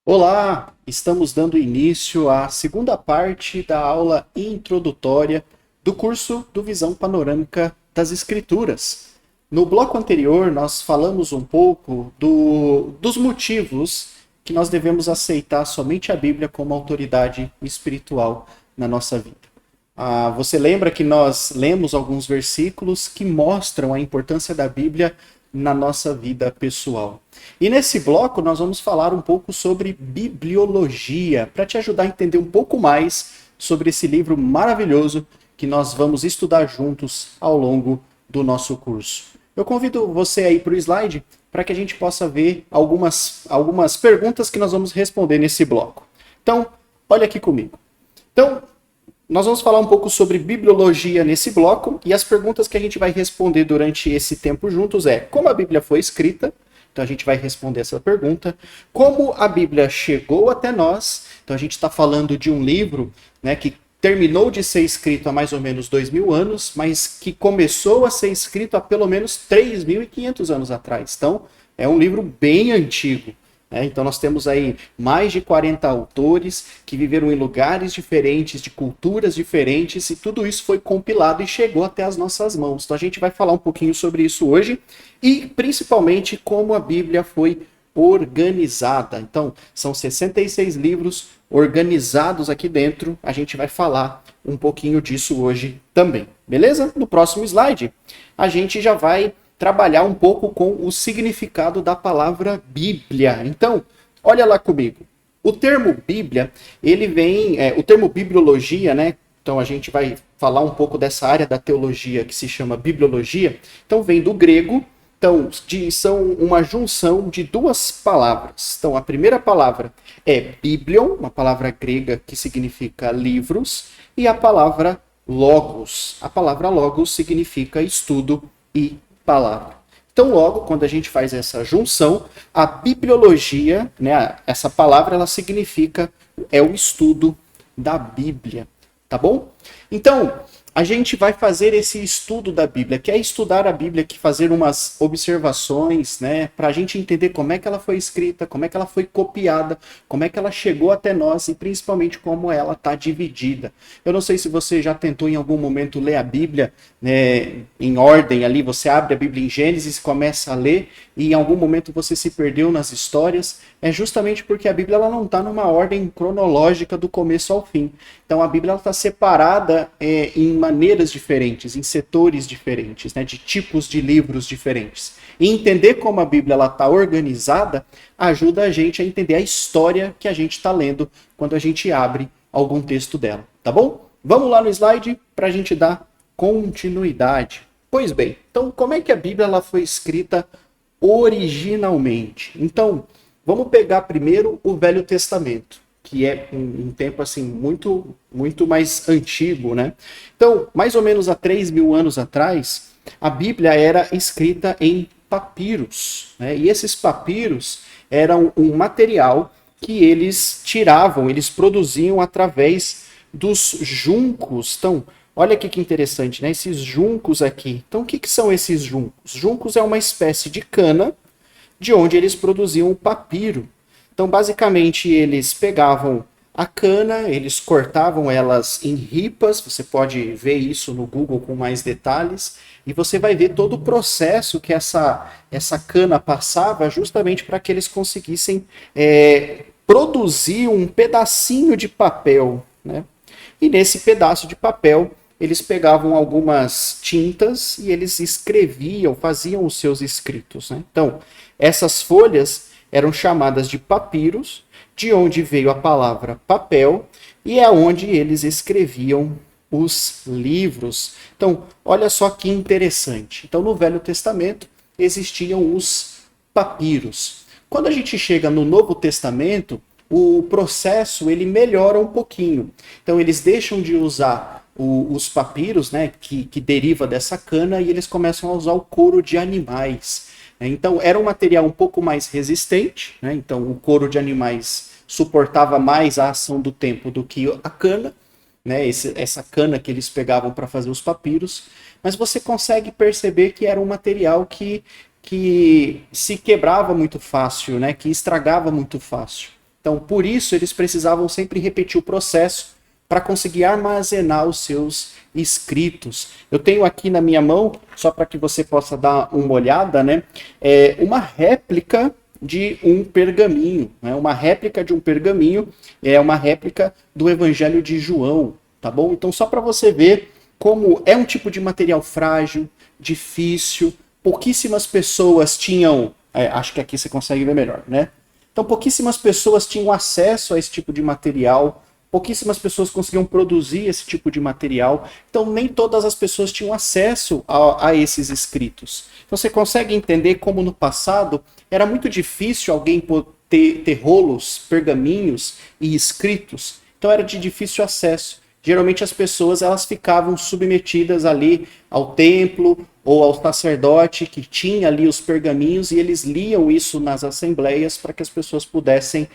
Olá, estamos dando início à segunda parte da aula introdutória do curso do Visão Panorâmica das Escrituras. No bloco anterior, nós falamos um pouco dos motivos que nós devemos aceitar somente a Bíblia como autoridade espiritual na nossa vida. Você lembra que nós lemos alguns versículos que mostram a importância da Bíblia na nossa vida pessoal. E nesse bloco nós vamos falar um pouco sobre bibliologia, para te ajudar a entender um pouco mais sobre esse livro maravilhoso que nós vamos estudar juntos ao longo do nosso curso. Eu convido você aí para o slide para que a gente possa ver algumas perguntas que nós vamos responder nesse bloco. Então, olha aqui comigo. Então, nós vamos falar um pouco sobre bibliologia nesse bloco e as perguntas que a gente vai responder durante esse tempo juntos é: como a Bíblia foi escrita? Então a gente vai responder essa pergunta. Como a Bíblia chegou até nós? Então a gente está falando de um livro, né, que terminou de ser escrito há mais ou menos 2.000 anos, mas que começou a ser escrito há pelo menos 3.500 anos atrás. Então é um livro bem antigo. Então nós temos aí mais de 40 autores que viveram em lugares diferentes, de culturas diferentes, e tudo isso foi compilado e chegou até as nossas mãos. Então a gente vai falar um pouquinho sobre isso hoje e principalmente como a Bíblia foi organizada. Então são 66 livros organizados aqui dentro, a gente vai falar um pouquinho disso hoje também, beleza? No próximo slide a gente já vai trabalhar um pouco com o significado da palavra Bíblia. Então, olha lá comigo. O termo Bíblia, ele vem, o termo bibliologia, né? Então a gente vai falar um pouco dessa área da teologia que se chama bibliologia. Então vem do grego. Então são uma junção de duas palavras. Então a primeira palavra é biblion, uma palavra grega que significa livros, e a palavra logos. A palavra logos significa estudo e palavra. Então, logo, quando a gente faz essa junção, a bibliologia, né, essa palavra, ela significa, o estudo da Bíblia, tá bom? Então, a gente vai fazer esse estudo da Bíblia, que é estudar a Bíblia, que fazer umas observações, né, para a gente entender como é que ela foi escrita, como é que ela foi copiada, como é que ela chegou até nós e principalmente como ela está dividida. Eu não sei se você já tentou em algum momento ler a Bíblia, né, em ordem ali, você abre a Bíblia em Gênesis, começa a ler e em algum momento você se perdeu nas histórias. É justamente porque a Bíblia ela não está numa ordem cronológica do começo ao fim. Então a Bíblia está separada em maneiras diferentes, em setores diferentes, né, de tipos de livros diferentes. E entender como a Bíblia está organizada ajuda a gente a entender a história que a gente está lendo quando a gente abre algum texto dela, tá bom? Vamos lá no slide para a gente dar continuidade. Pois bem, então como é que a Bíblia ela foi escrita originalmente? Então, vamos pegar primeiro o Velho Testamento, que é um tempo assim muito mais antigo, né? Então, mais ou menos há 3.000 anos atrás, a Bíblia era escrita em papiros, né? E esses papiros eram um material que eles tiravam, eles produziam através dos juncos. Então, olha aqui que interessante, né? Esses juncos aqui. Então, o que são esses juncos? Juncos é uma espécie de cana de onde eles produziam o papiro. Então, basicamente, eles pegavam a cana, eles cortavam elas em ripas, você pode ver isso no Google com mais detalhes, e você vai ver todo o processo que essa cana passava justamente para que eles conseguissem produzir um pedacinho de papel, né? E nesse pedaço de papel, eles pegavam algumas tintas e eles escreviam, faziam os seus escritos, né? Então, essas folhas eram chamadas de papiros, de onde veio a palavra papel, e é onde eles escreviam os livros. Então, olha só que interessante. Então, no Velho Testamento existiam os papiros. Quando a gente chega no Novo Testamento, o processo ele melhora um pouquinho. Então, eles deixam de usar os papiros, né, que deriva dessa cana, e eles começam a usar o couro de animais. Então, era um material um pouco mais resistente, né? Então, o couro de animais suportava mais a ação do tempo do que a cana, né? Essa cana que eles pegavam para fazer os papiros. Mas você consegue perceber que era um material que se quebrava muito fácil, né? Que estragava muito fácil. Então, por isso, eles precisavam sempre repetir o processo para conseguir armazenar os seus escritos. Eu tenho aqui na minha mão, só para que você possa dar uma olhada, né, uma réplica de um pergaminho, né, uma réplica de um pergaminho, é uma réplica do Evangelho de João, tá bom? Então, só para você ver como é um tipo de material frágil, difícil, pouquíssimas pessoas tinham, acho que aqui você consegue ver melhor, né? Então, pouquíssimas pessoas tinham acesso a esse tipo de material, pouquíssimas pessoas conseguiam produzir esse tipo de material, então nem todas as pessoas tinham acesso a esses escritos. Então, você consegue entender como no passado era muito difícil alguém ter rolos, pergaminhos e escritos, então era de difícil acesso. Geralmente as pessoas elas ficavam submetidas ali ao templo ou ao sacerdote que tinha ali os pergaminhos e eles liam isso nas assembleias para que as pessoas pudessem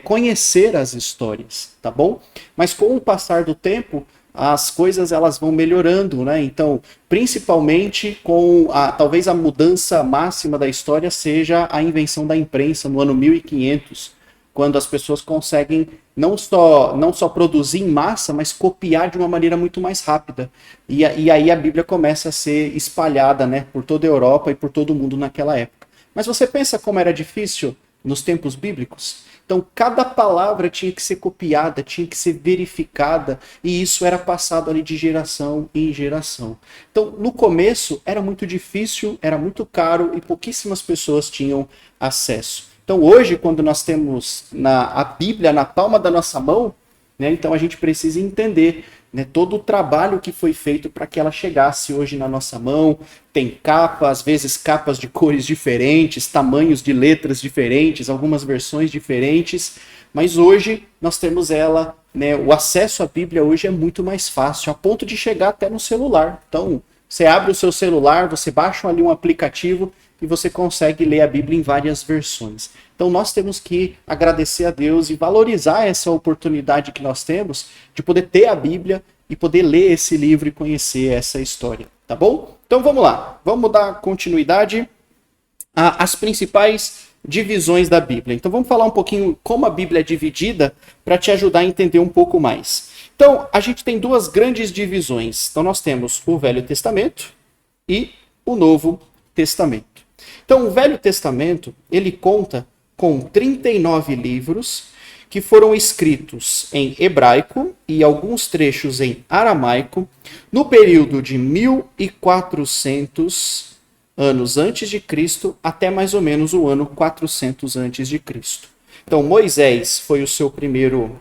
conhecer as histórias, tá bom? Mas com o passar do tempo, as coisas elas vão melhorando, né? Então, principalmente com talvez a mudança máxima da história seja a invenção da imprensa no ano 1500, quando as pessoas conseguem não só produzir em massa, mas copiar de uma maneira muito mais rápida. E aí a Bíblia começa a ser espalhada, né, por toda a Europa e por todo o mundo naquela época. Mas você pensa como era difícil nos tempos bíblicos? Então, cada palavra tinha que ser copiada, tinha que ser verificada, e isso era passado ali de geração em geração. Então, no começo, era muito difícil, era muito caro, e pouquíssimas pessoas tinham acesso. Então hoje, quando nós temos a Bíblia na palma da nossa mão, né, então a gente precisa entender, né, todo o trabalho que foi feito para que ela chegasse hoje na nossa mão. Tem capa, às vezes capas de cores diferentes, tamanhos de letras diferentes, algumas versões diferentes, mas hoje nós temos ela, né, o acesso à Bíblia hoje é muito mais fácil, a ponto de chegar até no celular. Então você abre o seu celular, você baixa ali um aplicativo e você consegue ler a Bíblia em várias versões. Então nós temos que agradecer a Deus e valorizar essa oportunidade que nós temos de poder ter a Bíblia e poder ler esse livro e conhecer essa história, tá bom? Então vamos lá, vamos dar continuidade às principais divisões da Bíblia. Então vamos falar um pouquinho como a Bíblia é dividida para te ajudar a entender um pouco mais. Então a gente tem duas grandes divisões. Então nós temos o Velho Testamento e o Novo Testamento. Então, o Velho Testamento, ele conta com 39 livros que foram escritos em hebraico e alguns trechos em aramaico no período de 1400 anos antes de Cristo até mais ou menos o ano 400 antes de Cristo. Então, Moisés foi o primeiro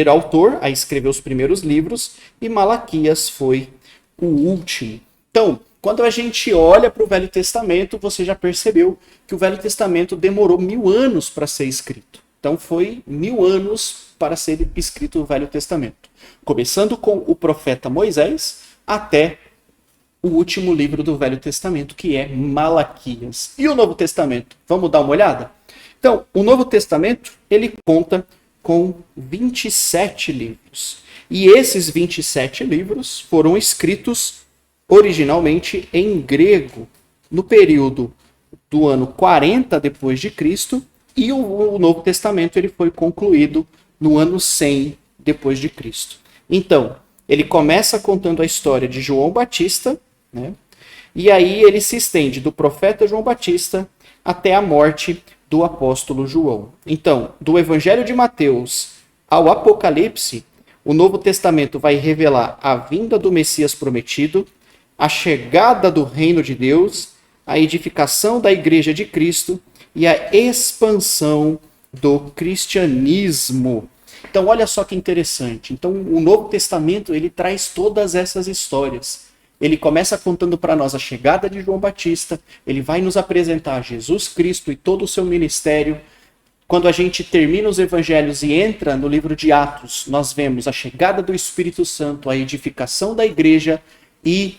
autor a escrever os primeiros livros e Malaquias foi o último. Então, quando a gente olha para o Velho Testamento, você já percebeu que o Velho Testamento demorou 1000 anos para ser escrito. Então foi 1000 anos para ser escrito o Velho Testamento. Começando com o profeta Moisés até o último livro do Velho Testamento, que é Malaquias. E o Novo Testamento? Vamos dar uma olhada? Então, o Novo Testamento, ele conta com 27 livros. E esses 27 livros foram escritos originalmente em grego, no período do ano 40 depois de Cristo, e o Novo Testamento ele foi concluído no ano 100 depois de Cristo. Então, ele começa contando a história de João Batista, né? E aí ele se estende do profeta João Batista até a morte do apóstolo João. Então, do Evangelho de Mateus ao Apocalipse, o Novo Testamento vai revelar a vinda do Messias prometido, a chegada do reino de Deus, a edificação da igreja de Cristo e a expansão do cristianismo. Então, olha só que interessante. Então, o Novo Testamento, ele traz todas essas histórias. Ele começa contando para nós a chegada de João Batista, ele vai nos apresentar Jesus Cristo e todo o seu ministério. Quando a gente termina os evangelhos e entra no livro de Atos, nós vemos a chegada do Espírito Santo, a edificação da igreja e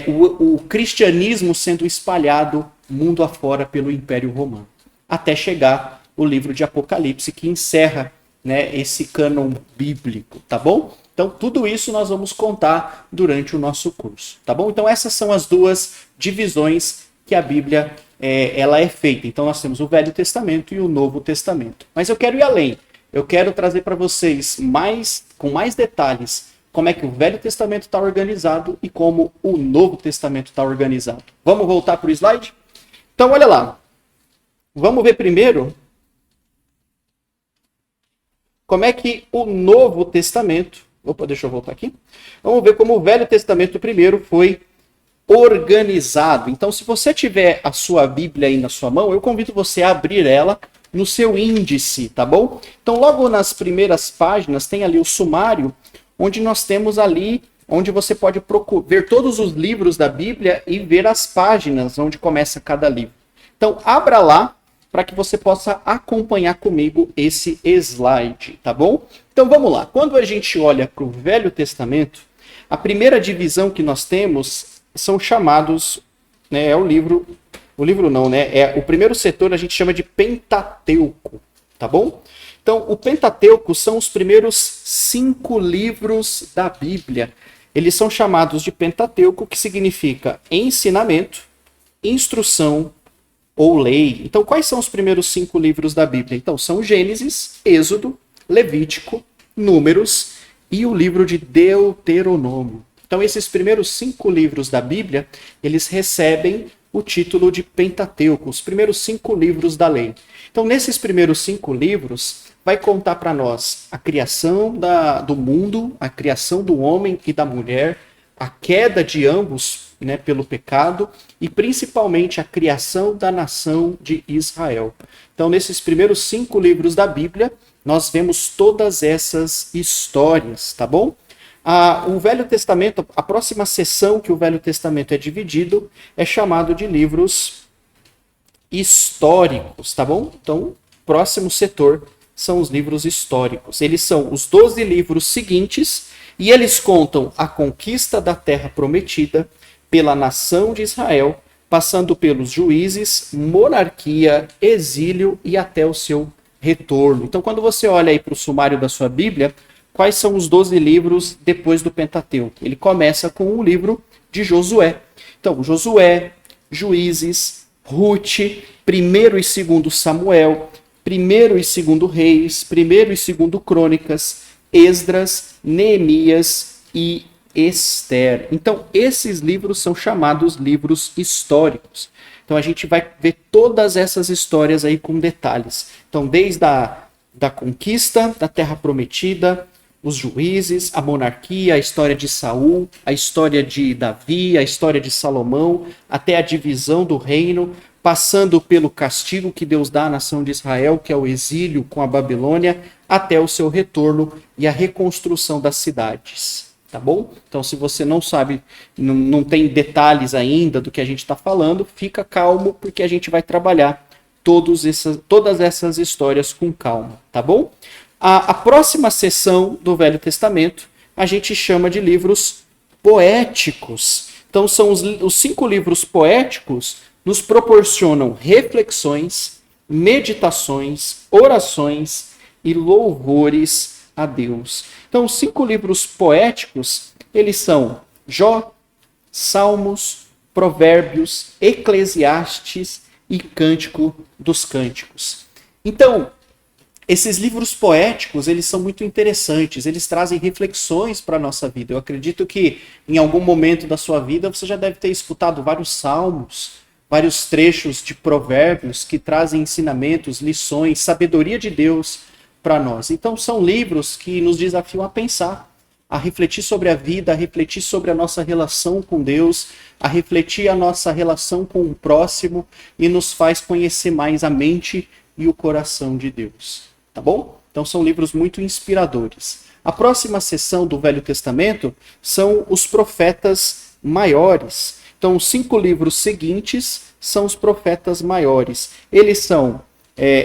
o cristianismo sendo espalhado mundo afora pelo Império Romano. Até chegar o livro de Apocalipse, que encerra, né, esse cânon bíblico, tá bom? Então, tudo isso nós vamos contar durante o nosso curso, tá bom? Então, essas são as duas divisões que a Bíblia ela é feita. Então nós temos o Velho Testamento e o Novo Testamento. Mas eu quero ir além. Eu quero trazer para vocês com mais detalhes como é que o Velho Testamento está organizado e como o Novo Testamento está organizado. Vamos voltar para o slide? Então olha lá. Vamos ver primeiro como é que o Novo Testamento... Opa, deixa eu voltar aqui. Vamos ver como o Velho Testamento primeiro foi organizado. Então, se você tiver a sua Bíblia aí na sua mão, eu convido você a abrir ela no seu índice, tá bom? Então, logo nas primeiras páginas, tem ali o sumário, onde nós temos ali, onde você pode ver todos os livros da Bíblia e ver as páginas onde começa cada livro. Então, abra lá, para que você possa acompanhar comigo esse slide, tá bom? Então vamos lá. Quando a gente olha para o Velho Testamento, a primeira divisão que nós temos são chamados, né, o primeiro setor a gente chama de Pentateuco, tá bom? Então o Pentateuco são os primeiros 5 livros da Bíblia. Eles são chamados de Pentateuco, que significa ensinamento, instrução, ou lei. Então, quais são os primeiros 5 livros da Bíblia? Então, são Gênesis, Êxodo, Levítico, Números e o livro de Deuteronômio. Então, esses primeiros 5 livros da Bíblia, eles recebem o título de Pentateuco, os primeiros 5 livros da lei. Então, nesses primeiros 5 livros, vai contar para nós a criação do mundo, a criação do homem e da mulher, a queda de ambos, né, pelo pecado, e principalmente a criação da nação de Israel. Então, nesses primeiros 5 livros da Bíblia, nós vemos todas essas histórias, tá bom? O Velho Testamento, a próxima seção que o Velho Testamento é dividido, é chamado de livros históricos, tá bom? Então, o próximo setor são os livros históricos. Eles são os 12 livros seguintes, e eles contam a conquista da Terra Prometida pela nação de Israel, passando pelos juízes, monarquia, exílio e até o seu retorno. Então, quando você olha aí para o sumário da sua Bíblia, quais são os 12 livros depois do Pentateuco? Ele começa com o livro de Josué. Então, Josué, Juízes, Ruth, 1º e 2º Samuel, 1º e 2º Reis, 1º e 2º Crônicas, Esdras, Neemias e Esther. Então, esses livros são chamados livros históricos. Então, a gente vai ver todas essas histórias aí com detalhes. Então, desde da conquista da Terra Prometida, os juízes, a monarquia, a história de Saul, a história de Davi, a história de Salomão, até a divisão do reino, passando pelo castigo que Deus dá à nação de Israel, que é o exílio com a Babilônia, até o seu retorno e a reconstrução das cidades. Tá bom? Então, se você não sabe, não tem detalhes ainda do que a gente está falando, fica calmo, porque a gente vai trabalhar todas essas histórias com calma, tá bom? A próxima seção do Velho Testamento a gente chama de livros poéticos. Então, são os 5 livros poéticos nos proporcionam reflexões, meditações, orações e louvores a Deus. Então, os 5 livros poéticos, eles são Jó, Salmos, Provérbios, Eclesiastes e Cântico dos Cânticos. Então, esses livros poéticos, eles são muito interessantes, eles trazem reflexões para a nossa vida. Eu acredito que em algum momento da sua vida você já deve ter escutado vários salmos, vários trechos de provérbios que trazem ensinamentos, lições, sabedoria de Deus para nós. Então são livros que nos desafiam a pensar, a refletir sobre a vida, a refletir sobre a nossa relação com Deus, a refletir a nossa relação com o próximo e nos faz conhecer mais a mente e o coração de Deus. Tá bom? Então são livros muito inspiradores. A próxima seção do Velho Testamento são os profetas maiores. Então os 5 livros seguintes são os profetas maiores. Eles são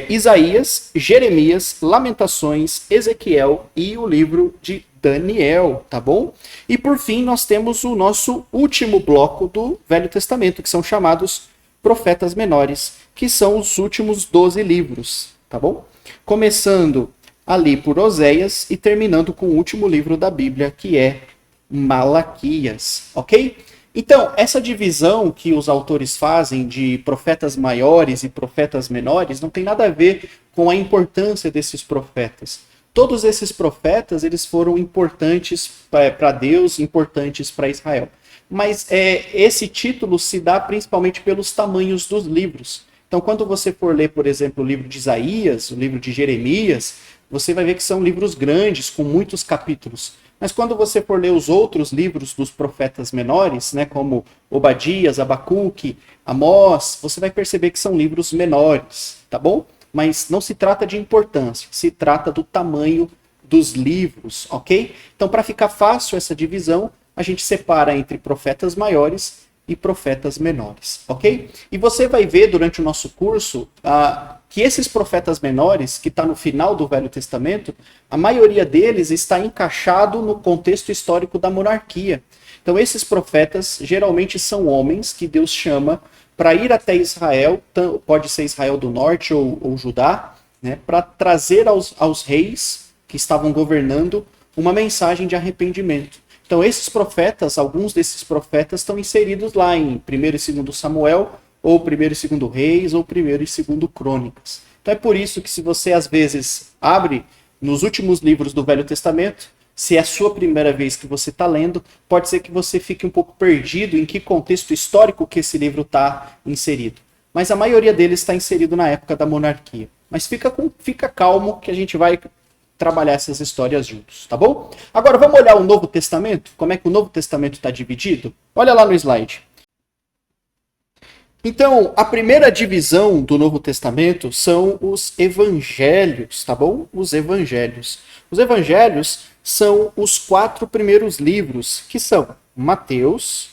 Isaías, Jeremias, Lamentações, Ezequiel e o livro de Daniel, tá bom? E por fim nós temos o nosso último bloco do Velho Testamento, que são chamados profetas menores, que são os últimos 12 livros, tá bom? Começando ali por Oséias e terminando com o último livro da Bíblia, que é Malaquias, ok? Então, essa divisão que os autores fazem de profetas maiores e profetas menores não tem nada a ver com a importância desses profetas. Todos esses profetas, eles foram importantes para Deus, importantes para Israel. Mas esse título se dá principalmente pelos tamanhos dos livros. Então, quando você for ler, por exemplo, o livro de Isaías, o livro de Jeremias, você vai ver que são livros grandes, com muitos capítulos. Mas quando você for ler os outros livros dos profetas menores, né, como Obadias, Abacuque, Amós, você vai perceber que são livros menores, tá bom? Mas não se trata de importância, se trata do tamanho dos livros, ok? Então, para ficar fácil essa divisão, a gente separa entre profetas maiores e profetas menores, ok? E você vai ver durante o nosso curso que esses profetas menores, que está no final do Velho Testamento, a maioria deles está encaixado no contexto histórico da monarquia. Então esses profetas geralmente são homens que Deus chama para ir até Israel, pode ser Israel do Norte ou Judá, né, para trazer aos reis que estavam governando uma mensagem de arrependimento. Então esses profetas, alguns desses profetas estão inseridos lá em 1º e 2º Samuel, ou 1º e 2º Reis, ou 1º e 2º Crônicas. Então é por isso que se você às vezes abre nos últimos livros do Velho Testamento, se é a sua primeira vez que você está lendo, pode ser que você fique um pouco perdido em que contexto histórico que esse livro está inserido. Mas a maioria deles está inserido na época da monarquia. Mas fica calmo que a gente vai trabalhar essas histórias juntos, tá bom? Agora vamos olhar o Novo Testamento? Como é que o Novo Testamento está dividido? Olha lá no slide. Então, a primeira divisão do Novo Testamento são os evangelhos, tá bom? Os evangelhos. Os evangelhos são os 4 primeiros livros, que são Mateus,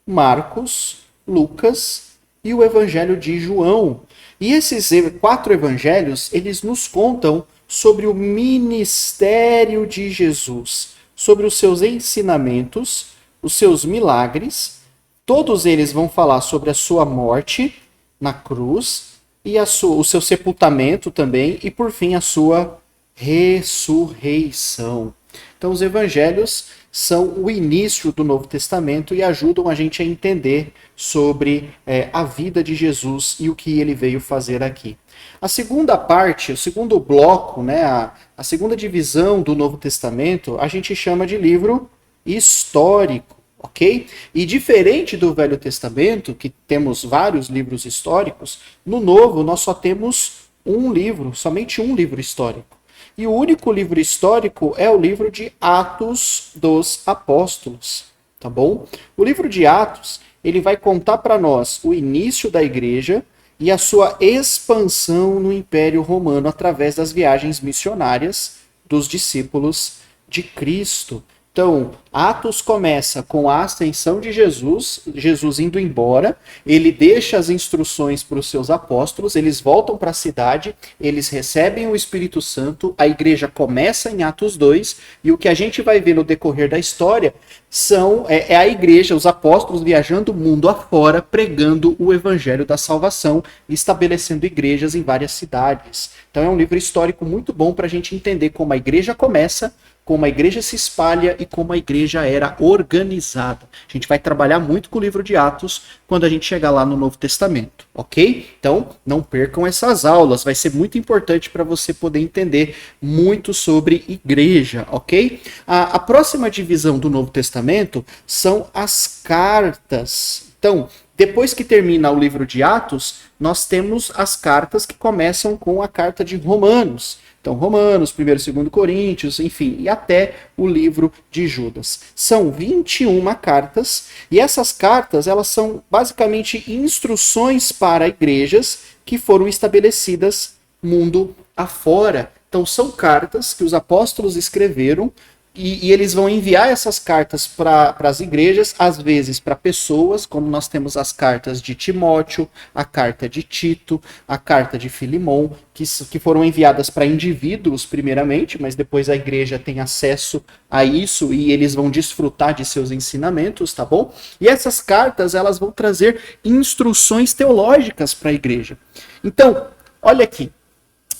Marcos, Lucas e o Evangelho de João. E esses 4 evangelhos, eles nos contam sobre o ministério de Jesus, sobre os seus ensinamentos, os seus milagres. Todos eles vão falar sobre a sua morte na cruz e o seu sepultamento também e, por fim, a sua ressurreição. Então, os evangelhos são o início do Novo Testamento e ajudam a gente a entender sobre a vida de Jesus e o que ele veio fazer aqui. A segunda parte, o segundo bloco, né, a segunda divisão do Novo Testamento, a gente chama de livro histórico. Ok? E diferente do Velho Testamento, que temos vários livros históricos, no Novo nós só temos um livro, somente um livro histórico. E o único livro histórico é o livro de Atos dos Apóstolos, tá bom? O livro de Atos, ele vai contar para nós o início da igreja e a sua expansão no Império Romano através das viagens missionárias dos discípulos de Cristo. Então, Atos começa com a ascensão de Jesus, Jesus indo embora, ele deixa as instruções para os seus apóstolos, eles voltam para a cidade, eles recebem o Espírito Santo, a igreja começa em Atos 2, e o que a gente vai ver no decorrer da história é a igreja, os apóstolos viajando o mundo afora, pregando o evangelho da salvação e estabelecendo igrejas em várias cidades. Então é um livro histórico muito bom para a gente entender como a igreja começa, como a igreja se espalha e como a igreja era organizada. A gente vai trabalhar muito com o livro de Atos quando a gente chegar lá no Novo Testamento, ok? Então, não percam essas aulas, vai ser muito importante para você poder entender muito sobre igreja, ok? A próxima divisão do Novo Testamento são as cartas. Então, depois que termina o livro de Atos, nós temos as cartas que começam com a carta de Romanos. Então, Romanos, 1º e 2º Coríntios, enfim, e até o livro de Judas. São 21 cartas, e essas cartas, elas são basicamente instruções para igrejas que foram estabelecidas mundo afora. Então, são cartas que os apóstolos escreveram, e eles vão enviar essas cartas para as igrejas, às vezes para pessoas, como nós temos as cartas de Timóteo, a carta de Tito, a carta de Filemon, que foram enviadas para indivíduos primeiramente, mas depois a igreja tem acesso a isso e eles vão desfrutar de seus ensinamentos, tá bom? E essas cartas, elas vão trazer instruções teológicas para a igreja. Então, olha aqui,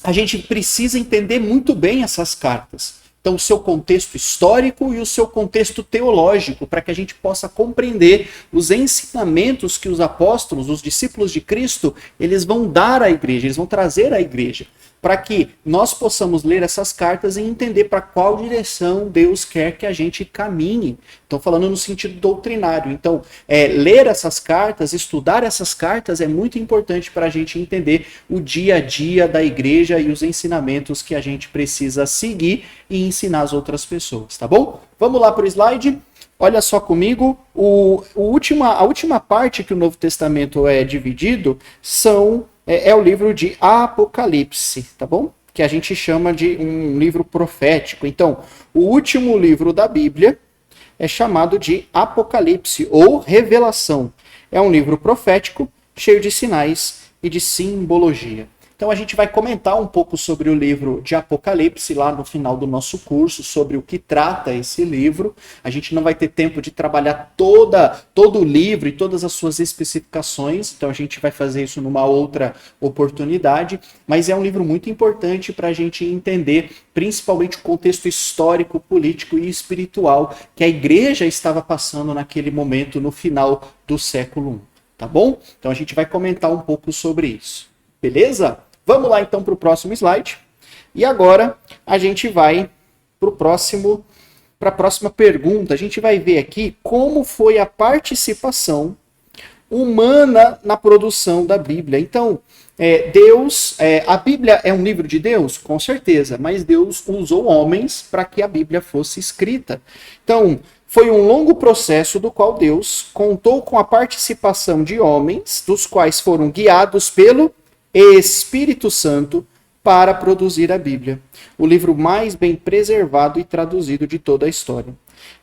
a gente precisa entender muito bem essas cartas. Então, o seu contexto histórico e o seu contexto teológico, para que a gente possa compreender os ensinamentos que os apóstolos, os discípulos de Cristo, eles vão dar à igreja, eles vão trazer à igreja, para que nós possamos ler essas cartas e entender para qual direção Deus quer que a gente caminhe. Estou falando no sentido doutrinário. Então, ler essas cartas, estudar essas cartas é muito importante para a gente entender o dia a dia da igreja e os ensinamentos que a gente precisa seguir e ensinar as outras pessoas, tá bom? Vamos lá para o slide. Olha só comigo, a última parte que o Novo Testamento é dividido é o livro de Apocalipse, tá bom? Que a gente chama de um livro profético. Então, o último livro da Bíblia é chamado de Apocalipse, ou Revelação. É um livro profético, cheio de sinais e de simbologia. Então a gente vai comentar um pouco sobre o livro de Apocalipse lá no final do nosso curso, sobre o que trata esse livro. A gente não vai ter tempo de trabalhar todo o livro e todas as suas especificações, então a gente vai fazer isso numa outra oportunidade, mas é um livro muito importante para a gente entender principalmente o contexto histórico, político e espiritual que a igreja estava passando naquele momento no final do século I, tá bom? Então a gente vai comentar um pouco sobre isso, beleza? Vamos lá então para o próximo slide. E agora a gente vai para a próxima pergunta. A gente vai ver aqui como foi a participação humana na produção da Bíblia. Então, a Bíblia é um livro de Deus? Com certeza, mas Deus usou homens para que a Bíblia fosse escrita. Então, foi um longo processo do qual Deus contou com a participação de homens, dos quais foram guiados pelo Espírito Santo para produzir a Bíblia, o livro mais bem preservado e traduzido de toda a história.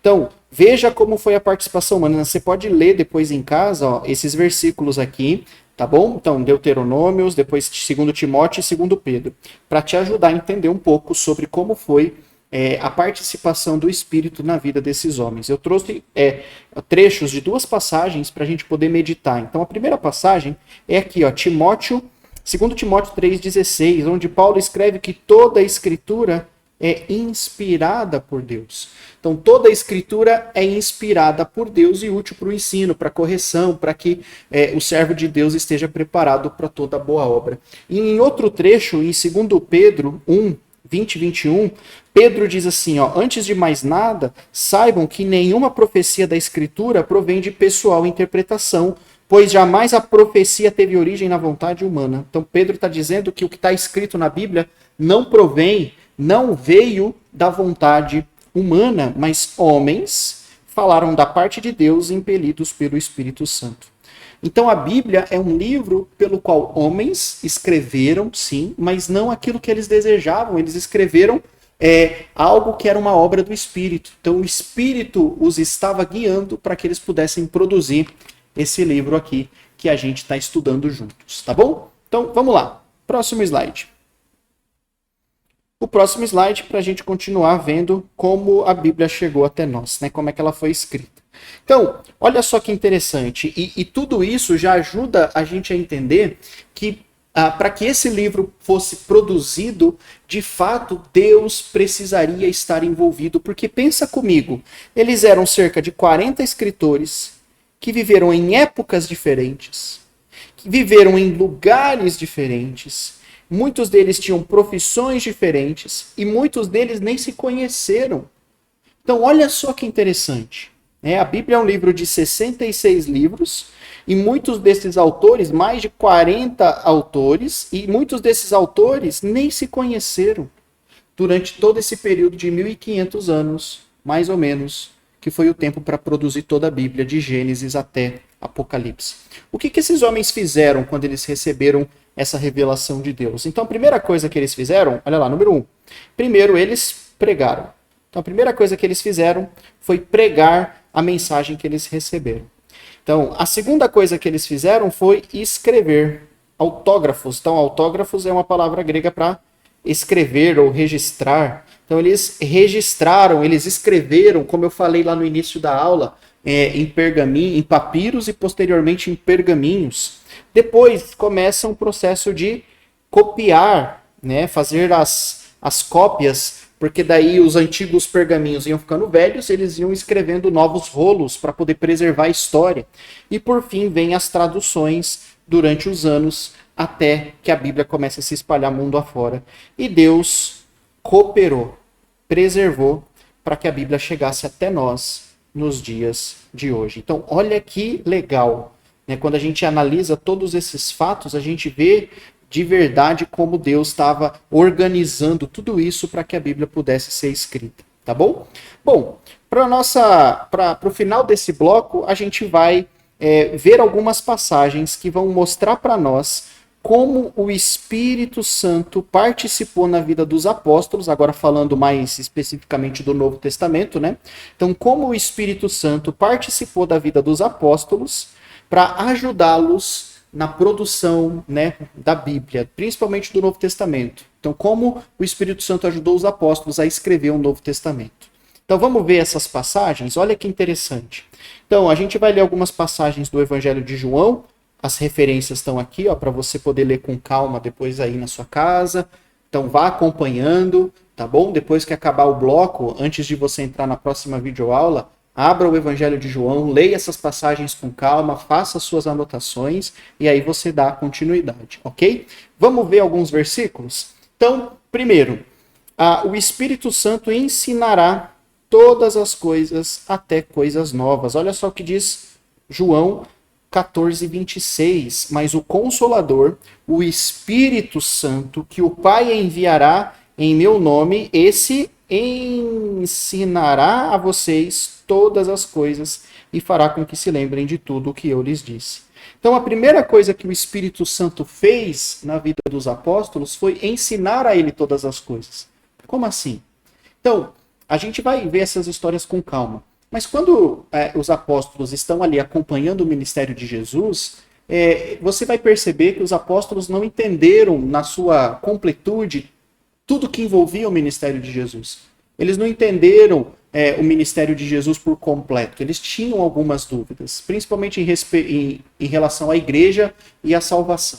Então, veja como foi a participação humana. Você pode ler depois em casa, ó, esses versículos aqui, tá bom? Então, Deuteronômios, depois 2 Timóteo e 2 Pedro, para te ajudar a entender um pouco sobre como foi a participação do Espírito na vida desses homens. Eu trouxe trechos de duas passagens para a gente poder meditar. Então, a primeira passagem é aqui, ó, 2 Timóteo 3,16, onde Paulo escreve que toda a Escritura é inspirada por Deus. Então, toda a Escritura é inspirada por Deus e útil para o ensino, para a correção, para que o servo de Deus esteja preparado para toda boa obra. E em outro trecho, em 2 Pedro 1, 20 e 21, Pedro diz assim, ó, antes de mais nada, saibam que nenhuma profecia da Escritura provém de pessoal interpretação, pois jamais a profecia teve origem na vontade humana. Então Pedro está dizendo que o que está escrito na Bíblia não veio da vontade humana, mas homens falaram da parte de Deus impelidos pelo Espírito Santo. Então a Bíblia é um livro pelo qual homens escreveram, sim, mas não aquilo que eles desejavam. Eles escreveram algo que era uma obra do Espírito. Então o Espírito os estava guiando para que eles pudessem produzir esse livro aqui que a gente está estudando juntos, tá bom? Então vamos lá, próximo slide. O próximo slide para a gente continuar vendo como a Bíblia chegou até nós, né? Como é que ela foi escrita. Então, olha só que interessante, e tudo isso já ajuda a gente a entender que para que esse livro fosse produzido, de fato, Deus precisaria estar envolvido, porque pensa comigo, eles eram cerca de 40 escritores que viveram em épocas diferentes, que viveram em lugares diferentes, muitos deles tinham profissões diferentes e muitos deles nem se conheceram. Então, olha só que interessante. A Bíblia é um livro de 66 livros e muitos desses autores, mais de 40 autores, e muitos desses autores nem se conheceram durante todo esse período de 1.500 anos, mais ou menos, que foi o tempo para produzir toda a Bíblia, de Gênesis até Apocalipse. O que esses homens fizeram quando eles receberam essa revelação de Deus? Então, a primeira coisa que eles fizeram, olha lá, número 1. Primeiro, eles pregaram. Então, a primeira coisa que eles fizeram foi pregar a mensagem que eles receberam. Então, a segunda coisa que eles fizeram foi escrever. Autógrafos. Então, autógrafos é uma palavra grega para escrever ou registrar. Então, eles registraram, eles escreveram, como eu falei lá no início da aula, em pergaminho, em papiros e posteriormente em pergaminhos. Depois começa um processo de copiar, né, fazer as cópias porque daí os antigos pergaminhos iam ficando velhos, eles iam escrevendo novos rolos para poder preservar a história. E por fim vem as traduções durante os anos, até que a Bíblia comece a se espalhar mundo afora. E Deus cooperou, preservou, para que a Bíblia chegasse até nós nos dias de hoje. Então, olha que legal, né? Quando a gente analisa todos esses fatos, a gente vê de verdade como Deus estava organizando tudo isso para que a Bíblia pudesse ser escrita, tá bom? Bom, para o final desse bloco, a gente vai ver algumas passagens que vão mostrar para nós como o Espírito Santo participou na vida dos apóstolos, agora falando mais especificamente do Novo Testamento, né? Então, como o Espírito Santo participou da vida dos apóstolos para ajudá-los na produção, né, da Bíblia, principalmente do Novo Testamento. Então, como o Espírito Santo ajudou os apóstolos a escrever o Novo Testamento. Então, vamos ver essas passagens? Olha que interessante. Então, a gente vai ler algumas passagens do Evangelho de João. As referências estão aqui, ó, para você poder ler com calma depois aí na sua casa. Então, vá acompanhando, tá bom? Depois que acabar o bloco, antes de você entrar na próxima videoaula, abra o Evangelho de João, leia essas passagens com calma, faça suas anotações e aí você dá continuidade, ok? Vamos ver alguns versículos? Então, primeiro, o Espírito Santo ensinará todas as coisas, até coisas novas. Olha só o que diz João 14, 26. Mas o Consolador, o Espírito Santo, que o Pai enviará em meu nome, esse ensinará a vocês todas as coisas e fará com que se lembrem de tudo o que eu lhes disse. Então, a primeira coisa que o Espírito Santo fez na vida dos apóstolos foi ensinar a ele todas as coisas. Como assim? Então, a gente vai ver essas histórias com calma. Mas quando os apóstolos estão ali acompanhando o ministério de Jesus, você vai perceber que os apóstolos não entenderam na sua completude tudo que envolvia o ministério de Jesus. Eles não entenderam o ministério de Jesus por completo. Eles tinham algumas dúvidas, principalmente em relação à igreja e à salvação.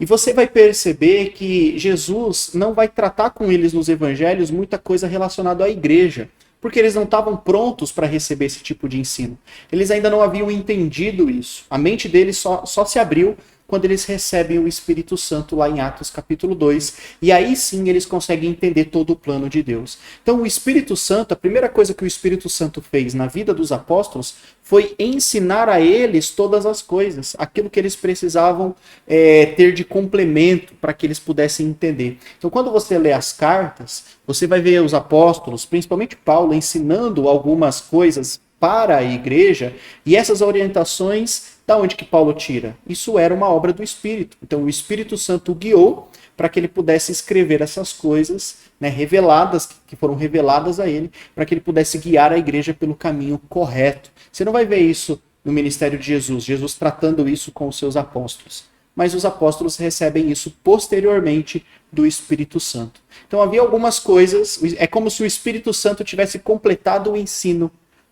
E você vai perceber que Jesus não vai tratar com eles nos evangelhos muita coisa relacionada à igreja, porque eles não estavam prontos para receber esse tipo de ensino. Eles ainda não haviam entendido isso. A mente deles só se abriu quando eles recebem o Espírito Santo lá em Atos capítulo 2, e aí sim eles conseguem entender todo o plano de Deus. Então o Espírito Santo, a primeira coisa que o Espírito Santo fez na vida dos apóstolos foi ensinar a eles todas as coisas, aquilo que eles precisavam ter de complemento para que eles pudessem entender. Então quando você lê as cartas, você vai ver os apóstolos, principalmente Paulo, ensinando algumas coisas para a igreja, e essas orientações, da onde que Paulo tira? Isso era uma obra do Espírito. Então o Espírito Santo o guiou para que ele pudesse escrever essas coisas, né, reveladas, que foram reveladas a ele, para que ele pudesse guiar a igreja pelo caminho correto. Você não vai ver isso no ministério de Jesus, Jesus tratando isso com os seus apóstolos. Mas os apóstolos recebem isso posteriormente do Espírito Santo. Então havia algumas coisas, é como se o Espírito Santo tivesse completado o ensino,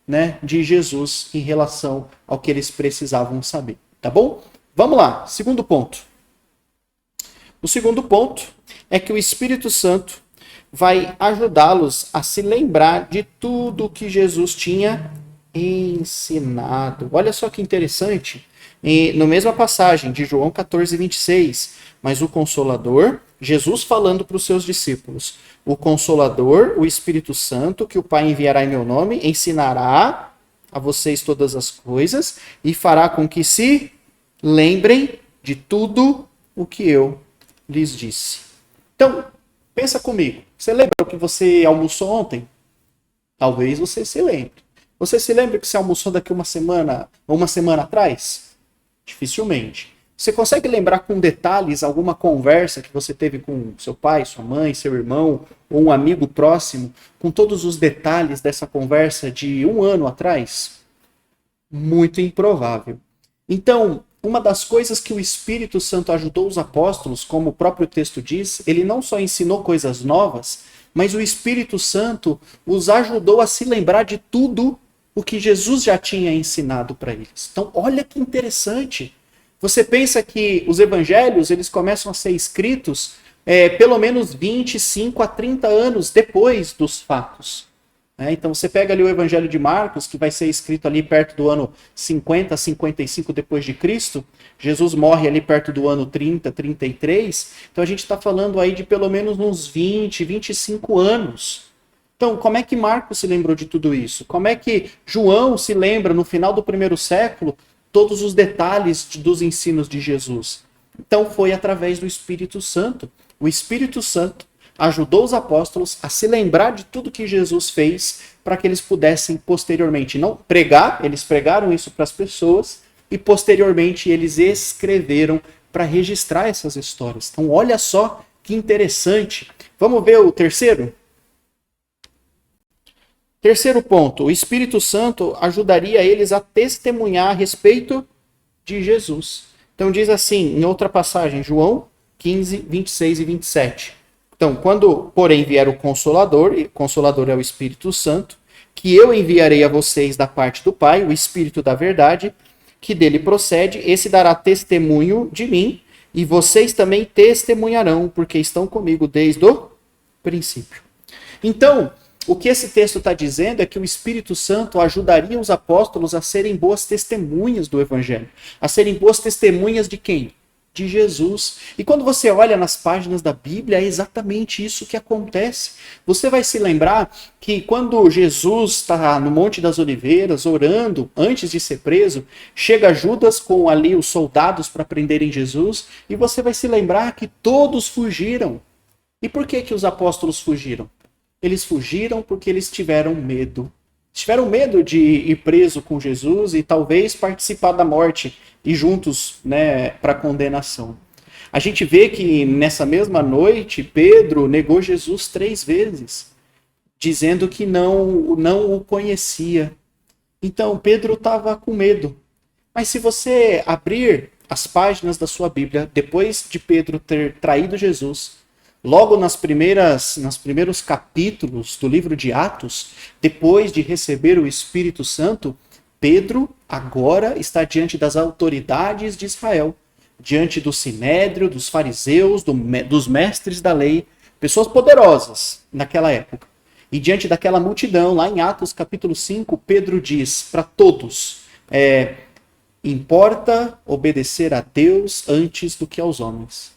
né, de Jesus em relação ao que eles precisavam saber, tá bom? Vamos lá, segundo ponto. O segundo ponto é que o Espírito Santo vai ajudá-los a se lembrar de tudo que Jesus tinha ensinado. Olha só que interessante. E na mesma passagem de João 14, 26, mas o Consolador, Jesus falando para os seus discípulos, o Consolador, o Espírito Santo, que o Pai enviará em meu nome, ensinará a vocês todas as coisas e fará com que se lembrem de tudo o que eu lhes disse. Então, pensa comigo. Você lembra o que você almoçou ontem? Talvez você se lembre. Você se lembra que você almoçou daqui uma semana ou uma semana atrás? Dificilmente. Você consegue lembrar com detalhes alguma conversa que você teve com seu pai, sua mãe, seu irmão ou um amigo próximo, com todos os detalhes dessa conversa de um ano atrás? Muito improvável. Então, uma das coisas que o Espírito Santo ajudou os apóstolos, como o próprio texto diz, ele não só ensinou coisas novas, mas o Espírito Santo os ajudou a se lembrar de tudo o que Jesus já tinha ensinado para eles. Então, olha que interessante. Você pensa que os evangelhos eles começam a ser escritos pelo menos 25 a 30 anos depois dos fatos. Então você pega ali o Evangelho de Marcos, que vai ser escrito ali perto do ano 50, 55 depois de Cristo. Jesus morre ali perto do ano 30, 33. Então a gente está falando aí de pelo menos uns 20, 25 anos. Então, como é que Marcos se lembrou de tudo isso? Como é que João se lembra, no final do primeiro século, todos os detalhes dos ensinos de Jesus? Então foi através do Espírito Santo. O Espírito Santo ajudou os apóstolos a se lembrar de tudo que Jesus fez para que eles pudessem posteriormente não pregar, eles pregaram isso para as pessoas e posteriormente eles escreveram para registrar essas histórias. Então olha só que interessante. Vamos ver o terceiro? Terceiro ponto, o Espírito Santo ajudaria eles a testemunhar a respeito de Jesus. Então diz assim, em outra passagem, João 15, 26 e 27. Então, quando, porém, vier o Consolador, e o Consolador é o Espírito Santo, que eu enviarei a vocês da parte do Pai, o Espírito da verdade, que dele procede, esse dará testemunho de mim, e vocês também testemunharão, porque estão comigo desde o princípio. Então, o que esse texto está dizendo é que o Espírito Santo ajudaria os apóstolos a serem boas testemunhas do Evangelho. A serem boas testemunhas de quem? De Jesus. E quando você olha nas páginas da Bíblia, é exatamente isso que acontece. Você vai se lembrar que quando Jesus está no Monte das Oliveiras, orando, antes de ser preso, chega Judas com ali os soldados para prenderem Jesus, e você vai se lembrar que todos fugiram. E por que os apóstolos fugiram? Eles fugiram porque eles tiveram medo. Tiveram medo de ir preso com Jesus e talvez participar da morte e juntos, né, para condenação. A gente vê que nessa mesma noite Pedro negou Jesus 3 vezes, dizendo que não o conhecia. Então Pedro estava com medo. Mas se você abrir as páginas da sua Bíblia, depois de Pedro ter traído Jesus, logo nos primeiros capítulos do livro de Atos, depois de receber o Espírito Santo, Pedro agora está diante das autoridades de Israel, diante do sinédrio, dos fariseus, dos mestres da lei, pessoas poderosas naquela época. E diante daquela multidão, lá em Atos capítulo 5, Pedro diz para todos, importa obedecer a Deus antes do que aos homens.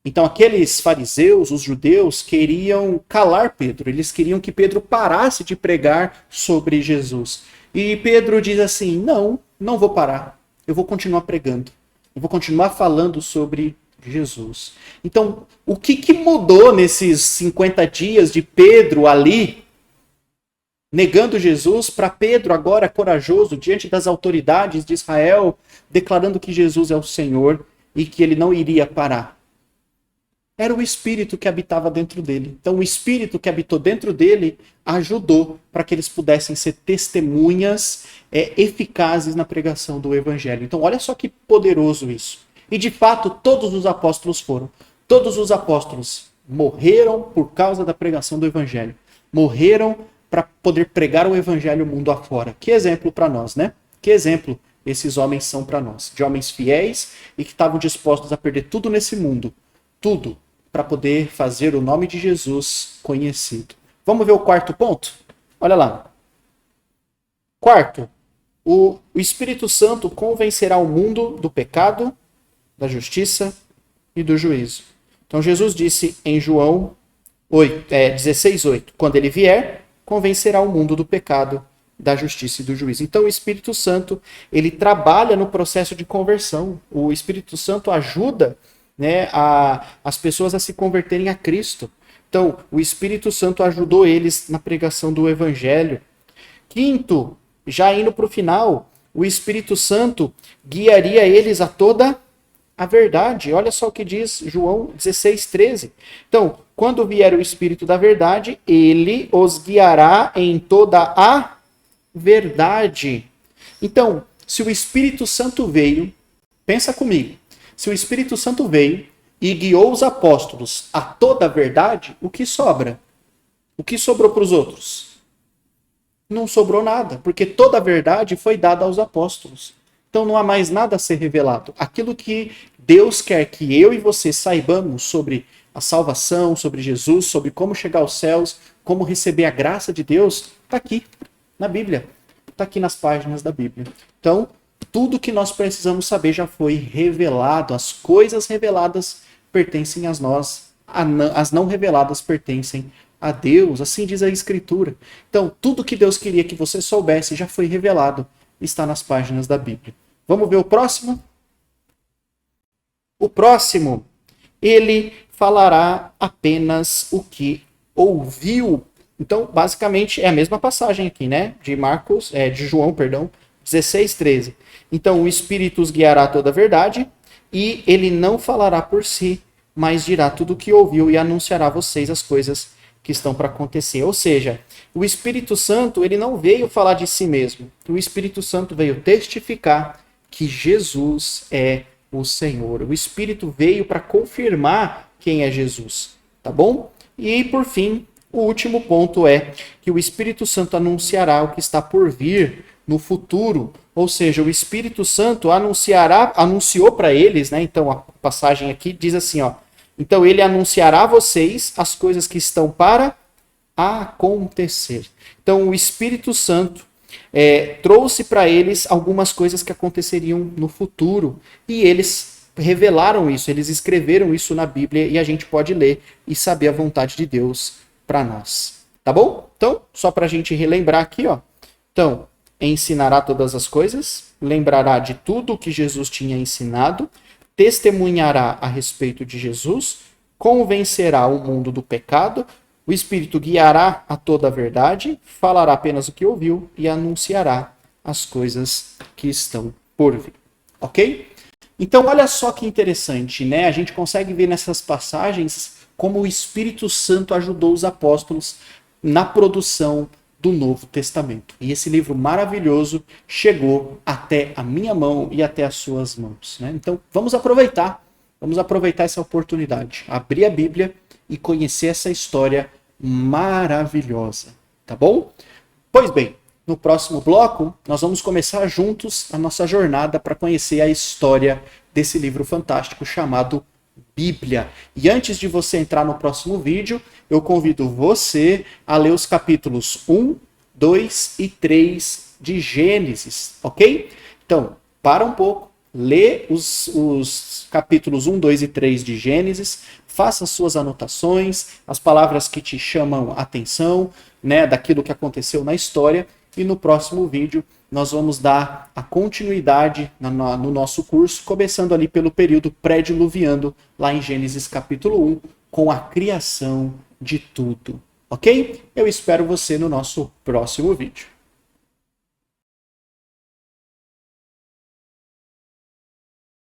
Então aqueles fariseus, os judeus, queriam calar Pedro. Eles queriam que Pedro parasse de pregar sobre Jesus. E Pedro diz assim, não vou parar. Eu vou continuar pregando. Eu vou continuar falando sobre Jesus. Então, o que mudou nesses 50 dias de Pedro ali, negando Jesus, para Pedro agora corajoso, diante das autoridades de Israel, declarando que Jesus é o Senhor e que ele não iria parar? Era o Espírito que habitava dentro dele. Então, o Espírito que habitou dentro dele ajudou para que eles pudessem ser testemunhas eficazes na pregação do Evangelho. Então, olha só que poderoso isso. E, de fato, todos os apóstolos foram. Todos os apóstolos morreram por causa da pregação do Evangelho. Morreram para poder pregar o Evangelho mundo afora. Que exemplo para nós, né? Que exemplo esses homens são para nós. De homens fiéis e que estavam dispostos a perder tudo nesse mundo. Tudo. Para poder fazer o nome de Jesus conhecido. Vamos ver o quarto ponto? Olha lá. Quarto, o Espírito Santo convencerá o mundo do pecado, da justiça e do juízo. Então Jesus disse em João 16:8, quando ele vier, convencerá o mundo do pecado, da justiça e do juízo. Então o Espírito Santo, ele trabalha no processo de conversão. O Espírito Santo ajuda, né, as pessoas a se converterem a Cristo. Então, o Espírito Santo ajudou eles na pregação do Evangelho. Quinto, já indo para o final, o Espírito Santo guiaria eles a toda a verdade. Olha só o que diz João 16:13. Então, quando vier o Espírito da verdade, ele os guiará em toda a verdade. Então, se o Espírito Santo veio, pensa comigo, se o Espírito Santo veio e guiou os apóstolos a toda a verdade, o que sobra? O que sobrou para os outros? Não sobrou nada, porque toda a verdade foi dada aos apóstolos. Então não há mais nada a ser revelado. Aquilo que Deus quer que eu e você saibamos sobre a salvação, sobre Jesus, sobre como chegar aos céus, como receber a graça de Deus, está aqui na Bíblia. Está aqui nas páginas da Bíblia. Então, tudo que nós precisamos saber já foi revelado. As coisas reveladas pertencem a nós, as não reveladas pertencem a Deus. Assim diz a Escritura. Então, tudo que Deus queria que você soubesse já foi revelado. Está nas páginas da Bíblia. Vamos ver o próximo? O próximo, ele falará apenas o que ouviu. Então, basicamente, é a mesma passagem aqui, né? De João, 16:13. Então, o Espírito os guiará a toda a verdade, e ele não falará por si, mas dirá tudo o que ouviu e anunciará a vocês as coisas que estão para acontecer. Ou seja, o Espírito Santo, ele não veio falar de si mesmo. O Espírito Santo veio testificar que Jesus é o Senhor. O Espírito veio para confirmar quem é Jesus, tá bom? E, por fim, o último ponto é que o Espírito Santo anunciará o que está por vir no futuro. Ou seja, o Espírito Santo anunciou para eles, né? Então, a passagem aqui diz assim, ó. Então, ele anunciará a vocês as coisas que estão para acontecer. Então, o Espírito Santo trouxe para eles algumas coisas que aconteceriam no futuro. E eles revelaram isso, eles escreveram isso na Bíblia e a gente pode ler e saber a vontade de Deus para nós. Tá bom? Então, só para a gente relembrar aqui, ó. Então, ensinará todas as coisas, lembrará de tudo o que Jesus tinha ensinado, testemunhará a respeito de Jesus, convencerá o mundo do pecado, o Espírito guiará a toda a verdade, falará apenas o que ouviu e anunciará as coisas que estão por vir. Ok? Então, olha só que interessante, né? A gente consegue ver nessas passagens como o Espírito Santo ajudou os apóstolos na produção do Novo Testamento. E esse livro maravilhoso chegou até a minha mão e até as suas mãos, né? Então, vamos aproveitar essa oportunidade, abrir a Bíblia e conhecer essa história maravilhosa, tá bom? Pois bem, no próximo bloco, nós vamos começar juntos a nossa jornada para conhecer a história desse livro fantástico chamado Bíblia. E antes de você entrar no próximo vídeo, eu convido você a ler os capítulos 1, 2 e 3 de Gênesis, ok? Então, para um pouco, lê os capítulos 1, 2 e 3 de Gênesis, faça suas anotações, as palavras que te chamam a atenção, né, daquilo que aconteceu na história, e no próximo vídeo nós vamos dar a continuidade no nosso curso, começando ali pelo período pré-diluviano, lá em Gênesis capítulo 1, com a criação de tudo. Ok? Eu espero você no nosso próximo vídeo.